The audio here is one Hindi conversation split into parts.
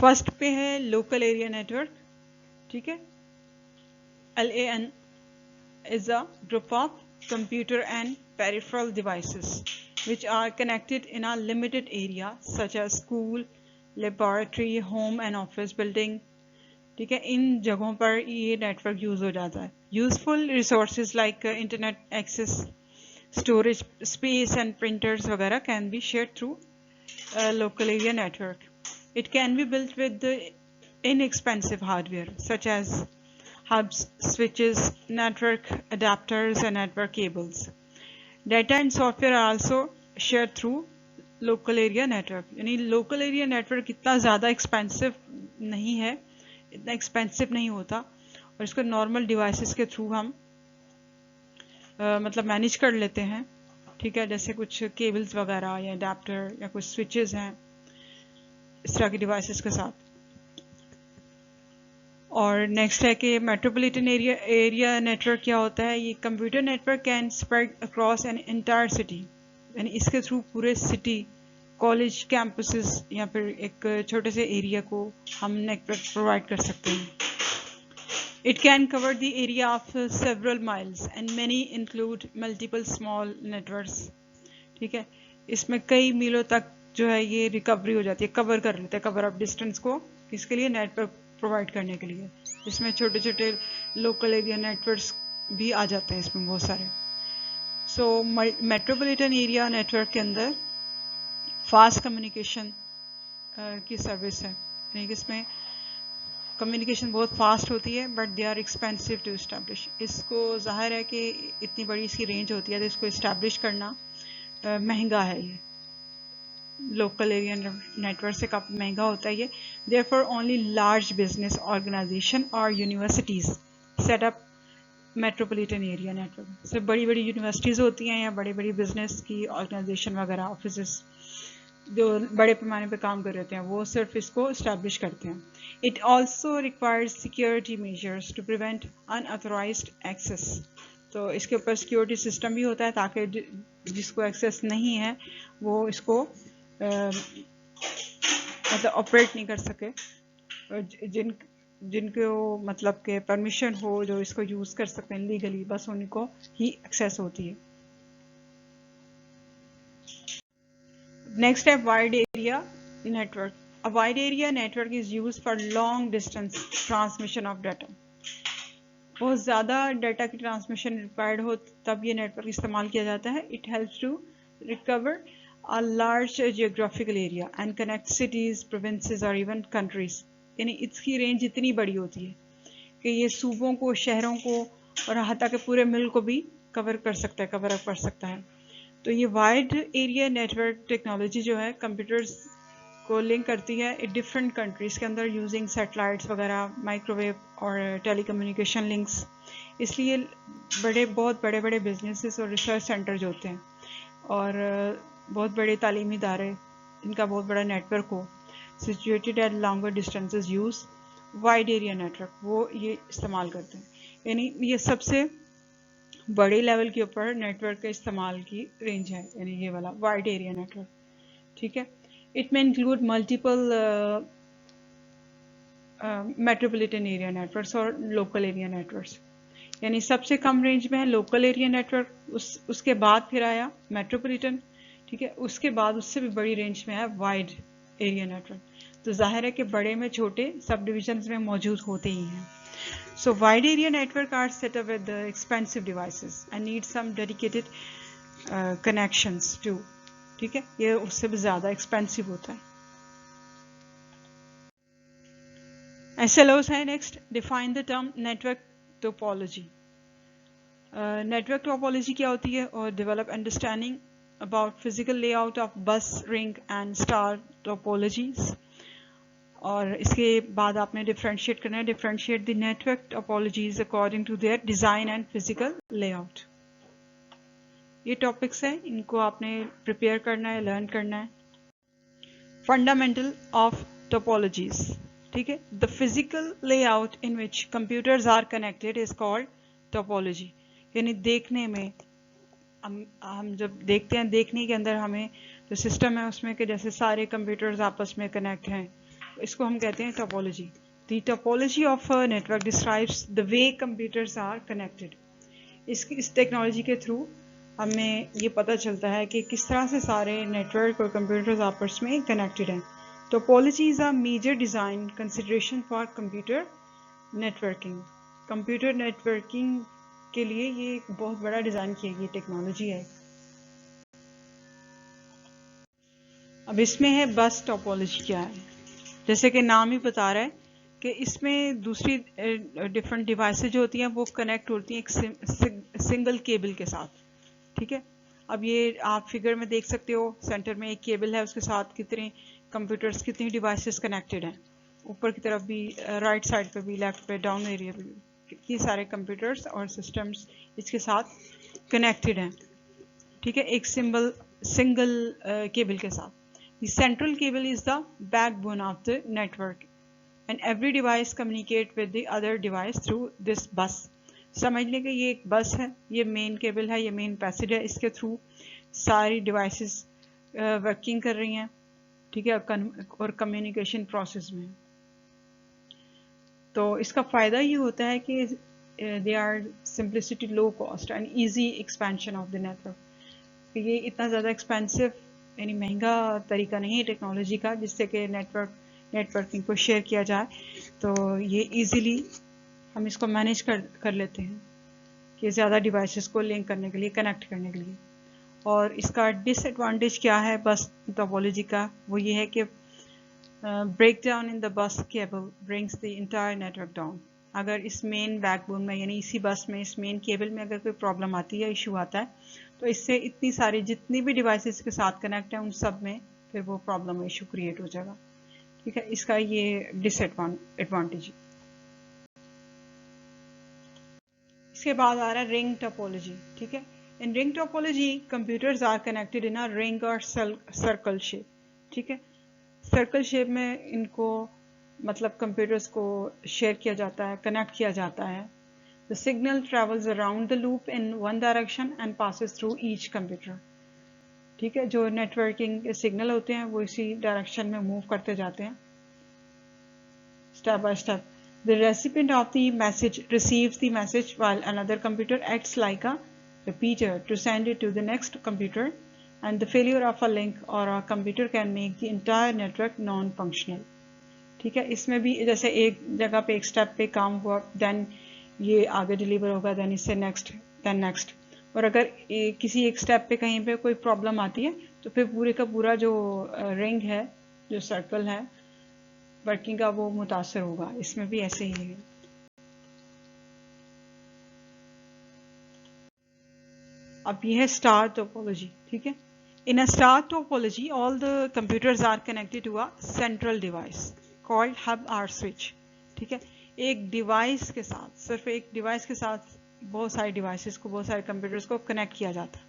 फर्स्ट पे है लोकल एरिया नेटवर्क, ठीक है। LAN is a group of computer and peripheral devices which are connected in a limited area such as school, laboratory, home and office building, ठीक है। इन जगहों पर ये नेटवर्क यूज हो जाता है। Useful resources like internet access, storage space and printers वगैरह can be shared through local area network. It can be built with the inexpensive hardware such as hubs, switches, network adapters and network cables. Data and software are also shared through local area network. यानी local area network इतना ज़्यादा expensive नहीं है, इतना expensive नहीं होता, और इसको normal devices के through हम मतलब मैनेज कर लेते हैं, ठीक है। जैसे कुछ केबल्स वगैरह या अडेप्टर या कुछ स्विचेस हैं, इस तरह के डिवाइसेस के साथ। और नेक्स्ट है कि मेट्रोपॉलिटन एरिया नेटवर्क क्या होता है। ये computer network can spread across an entire city, यानी इसके थ्रू पूरे सिटी, कॉलेज कैंपसेस या फिर एक छोटे से एरिया को हम नेटवर्क प्रोवाइड कर सकते हैं। It can cover the area of several miles and many include multiple small networks, ठीक है। इसमें कई मीलों तक जो है ये रिकवरी हो जाती है, कवर कर लेते हैं, कवर अप डिस्टेंस को, इसके लिए नेटवर्क प्रोवाइड करने के लिए। इसमें छोटे छोटे लोकल एरिया नेटवर्क्स भी आ जाते हैं इसमें बहुत सारे। सो मेट्रोपॉलिटन एरिया नेटवर्क के अंदर फास्ट कम्युनिकेशन की सर्विस है, यानी कि इसमें कम्युनिकेशन बहुत फास्ट होती है, but they are expensive to establish. इसको जाहिर है कि इतनी बड़ी इसकी रेंज होती है तो इसको इस्टेब्लिश करना महंगा है। ये लोकल एरिया नेटवर्क से काफ़ी महंगा होता है ये। Therefore only large business organisation और universities set up metropolitan area network. सिर्फ बड़ी बड़ी यूनिवर्सिटीज़ होती हैं या बड़ी बड़ी बिजनेस की ऑर्गेनाइजेशन वगैरह, ऑफिस जो बड़े पैमाने पे काम कर रहे हैं, वो सिर्फ इसको इस्टेब्लिश करते हैं। It also requires security measures to prevent unauthorized access. तो इसके ऊपर सिक्योरिटी सिस्टम भी होता है ताकि जिसको एक्सेस नहीं है वो इसको मतलब ऑपरेट नहीं कर सके, जिनको मतलब के परमिशन हो, जो इसको यूज कर सकते हैं लीगली, बस उनको ही एक्सेस होती है। नेक्स्ट है wide area network. A wide area network is used for long distance transmission of data. बहुत ज़्यादा डाटा की ट्रांसमिशन रिक्वायर्ड हो तब ये नेटवर्क इस्तेमाल किया जाता है। It helps to recover a large geographical area and connect cities, provinces or even countries. यानी इसकी रेंज इतनी बड़ी होती है कि ये सूबों को, शहरों को और यहाँ तक पूरे मुल्क को भी कवर कर सकता है, कवर अप कर सकता है। तो ये वाइड एरिया नेटवर्क टेक्नोलॉजी जो है कंप्यूटर्स को लिंक करती है डिफरेंट कंट्रीज़ के अंदर यूजिंग सैटेलाइट्स वगैरह, माइक्रोवेव और टेलीकम्युनिकेशन लिंक्स। इसलिए बहुत बड़े बड़े बिजनेसेस और रिसर्च सेंटर्स होते हैं और बहुत बड़े तालीमी इदारे, इनका बहुत बड़ा नेटवर्क हो, situated at longer distances use wide area network, वो ये इस्तेमाल करते हैं। यानी ये सबसे बड़े लेवल के ऊपर नेटवर्क के इस्तेमाल की रेंज है, यानी ये वाला वाइड एरिया नेटवर्क, ठीक है। It may include multiple metropolitan area networks और local area networks. यानी सबसे कम रेंज में है लोकल एरिया नेटवर्क, उसके बाद फिर आया मेट्रोपॉलिटन, ठीक है। उसके बाद उससे भी बड़ी रेंज में है वाइड एरिया नेटवर्क। तो जाहिर है कि बड़े में छोटे सब डिविजन्स में मौजूद होते ही हैं। So wide area network are set up with expensive devices and need some dedicated connections too, ठीक है। ये उससे भी ज़्यादा एक्सपेंसिव होता है। SLOs है next. Define the term network topology. Network topology क्या होती है और develop understanding about physical layout of bus, ring and star topologies. और इसके बाद आपने डिफरेंशिएट करना है, differentiate the network topologies according to their design and physical layout. ये टॉपिक्स हैं, इनको आपने प्रिपेयर करना है, लर्न करना है। फंडामेंटल ऑफ टोपोलॉजीज, ठीक है। The physical layout in which computers are connected is called topology. यानी देखने में हम जब देखते हैं, देखने के अंदर हमें जो सिस्टम है उसमें कि जैसे सारे कंप्यूटर्स आपस में कनेक्ट हैं, इसको हम कहते हैं topology. The topology of a network describes the way computers are connected. इस टेक्नोलॉजी के थ्रू हमें ये पता चलता है कि किस तरह से सारे नेटवर्क और कंप्यूटर्स आपस में कनेक्टेड हैं। Topology is a major design consideration for computer networking. Computer networking के लिए ये एक बहुत बड़ा डिज़ाइन किया गया टेक्नोलॉजी है। अब इसमें है बस टोपोलॉजी क्या है। जैसे कि नाम ही बता रहा है कि इसमें दूसरी डिफरेंट डिवाइसेज जो होती हैं वो कनेक्ट होती हैं एक सिंगल केबल के साथ। ठीक है, अब ये आप फिगर में देख सकते हो, सेंटर में एक केबल है, उसके साथ कितने कंप्यूटर्स, कितनी डिवाइसेस कनेक्टेड हैं। ऊपर की तरफ भी, राइट साइड पे भी, लेफ्ट पे, डाउन एरिया पे भी कितने सारे कंप्यूटर्स और सिस्टम्स इसके साथ कनेक्टेड हैं। ठीक है, एक सिंगल केबल के साथ। The central cable is the backbone of the network, and every device communicate with the other device through this bus. समझ लें कि ये एक बस है, ये मेन केबल है, ये मेन पैसेज है, इसके थ्रू सारी डिवाइसेस वर्किंग कर रही हैं। ठीक है, और कम्युनिकेशन प्रोसेस में। तो इसका फ़ायदा ये होता है कि they are simplicity, low cost and easy expansion of the network. ये इतना ज़्यादा एक्सपेंसिव यानी महंगा तरीका नहीं है टेक्नोलॉजी का जिससे कि नेटवर्किंग को शेयर किया जाए। तो ये इजीली हम इसको मैनेज कर लेते हैं कि ज़्यादा डिवाइसेस को लिंक करने के लिए, कनेक्ट करने के लिए। और इसका डिसएडवांटेज क्या है बस टोपोलॉजी का, वो ये है कि break down in the bus cable brings the entire network down. अगर इस मेन बैकबोन में यानी इसी बस में, इस मेन केबल में अगर कोई प्रॉब्लम आती है, इशू आता है, तो इससे इतनी सारी जितनी भी डिवाइसेस के साथ कनेक्ट है उन सब में फिर वो प्रॉब्लम, इशू क्रिएट हो जाएगा। ठीक है, इसका ये डिसएडवांटेज। इसके बाद आ रहा है रिंग टोपोलॉजी। ठीक है, in ring topology computers are connected in a ring और सर्कल शेप। ठीक है, सर्कल शेप में इनको मतलब कंप्यूटर्स को शेयर किया जाता है, कनेक्ट किया जाता है। The signal travels around the loop in one direction and passes through each computer. ठीक है, जो नेटवर्किंग के सिग्नल होते हैं वो इसी डायरेक्शन में मूव करते जाते हैं step by step. The recipient of the message receives the message while another computer acts like a repeater to send it to the next computer, and the failure of a link or a computer can make the entire network non-functional. ठीक है, इसमें भी जैसे एक जगह पे एक स्टेप पे काम हुआ, देन ये आगे डिलीवर होगा, देन इससे नेक्स्ट, देन नेक्स्ट। और अगर किसी एक स्टेप पे कहीं पे कोई प्रॉब्लम आती है तो फिर पूरे का पूरा जो रिंग है, जो सर्कल है वर्किंग का, वो मुतासर होगा। इसमें भी ऐसे ही है। अब ये है स्टार टोपोलॉजी। ठीक है, in a star topology all the computers are connected to a central device called hub और स्विच। ठीक है, एक डिवाइस के साथ, सिर्फ एक डिवाइस के साथ बहुत सारे डिवाइसेस को, बहुत सारे कंप्यूटर्स को कनेक्ट किया जाता है।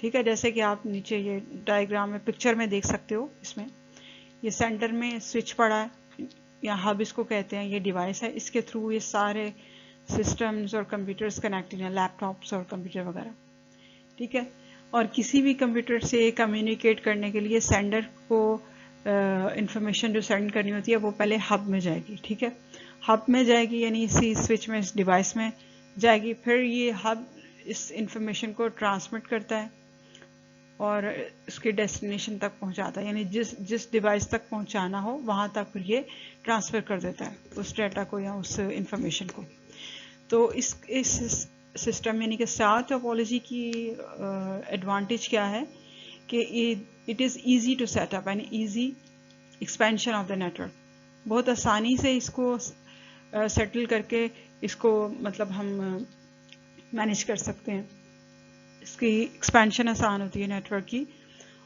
ठीक है, जैसे कि आप नीचे ये डायग्राम में, पिक्चर में देख सकते हो। इसमें ये सेंटर में स्विच पड़ा है या हब इसको कहते हैं, ये डिवाइस है, इसके थ्रू ये सारे सिस्टम्स और कंप्यूटर्स कनेक्टेड हैं, लैपटॉप्स और कंप्यूटर वगैरह। ठीक है, और किसी भी कंप्यूटर से कम्युनिकेट करने के लिए सेंडर को इंफॉर्मेशन जो सेंड करनी होती है वो पहले हब में जाएगी। ठीक है, हब में जाएगी यानी इसी स्विच में, इस डिवाइस में जाएगी। फिर ये हब इस इंफॉर्मेशन को ट्रांसमिट करता है और उसके डेस्टिनेशन तक पहुंचाता है, यानी जिस डिवाइस तक पहुंचाना हो वहां तक फिर ये ट्रांसफ़र कर देता है उस डेटा को या उस इंफॉर्मेशन को। तो इस सिस्टम यानी कि स्टार टोपोलॉजी की एडवांटेज क्या है कि it is easy to set up and easy expansion of the network. बहुत आसानी से इसको सेटल करके इसको मतलब हम मैनेज कर सकते हैं। इसकी एक्सपेंशन आसान होती है नेटवर्क की।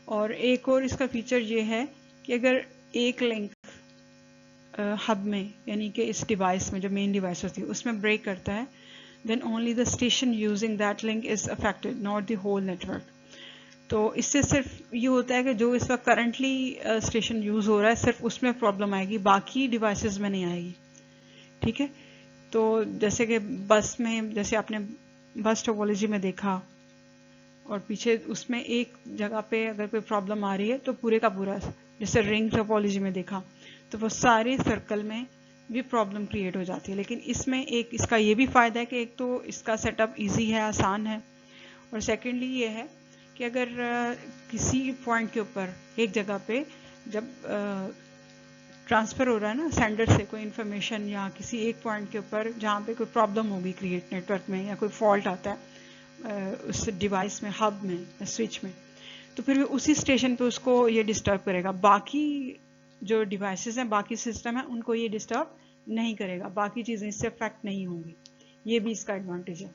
और एक और इसका फीचर ये है कि अगर एक लिंक हब में यानी कि इस डिवाइस में, जो मेन डिवाइस होती है उसमें ब्रेक करता है, then only the station using that link is affected, not the whole network. तो इससे सिर्फ ये होता है कि जो इस वक्त करंटली स्टेशन यूज़ हो रहा है सिर्फ उसमें प्रॉब्लम आएगी, बाकी डिवाइसेस में नहीं आएगी। ठीक है, तो जैसे कि बस में, जैसे आपने बस टोपोलॉजी में देखा और पीछे उसमें एक जगह पे अगर कोई प्रॉब्लम आ रही है तो पूरे का पूरा, जैसे रिंग टोपोलॉजी में देखा तो वो सारे सर्कल में भी प्रॉब्लम क्रिएट हो जाती है। लेकिन इसमें एक इसका ये भी फ़ायदा है कि एक तो इसका सेटअप इजी है, आसान है, और सेकेंडली ये है कि अगर किसी पॉइंट के ऊपर एक जगह पे जब ट्रांसफ़र हो रहा है ना सेंडर से कोई इन्फॉर्मेशन, या किसी एक पॉइंट के ऊपर जहाँ पे कोई प्रॉब्लम होगी क्रिएट नेटवर्क में, या कोई फॉल्ट आता है उस डिवाइस में, हब में या स्विच में, तो फिर उसी स्टेशन पे उसको ये डिस्टर्ब करेगा। बाकी जो डिवाइसेस हैं, बाकी सिस्टम है, उनको ये डिस्टर्ब नहीं करेगा, बाकी चीज़ें इससे अफेक्ट नहीं होंगी। ये भी इसका एडवांटेज है।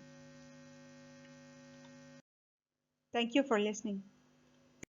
Thank you for listening.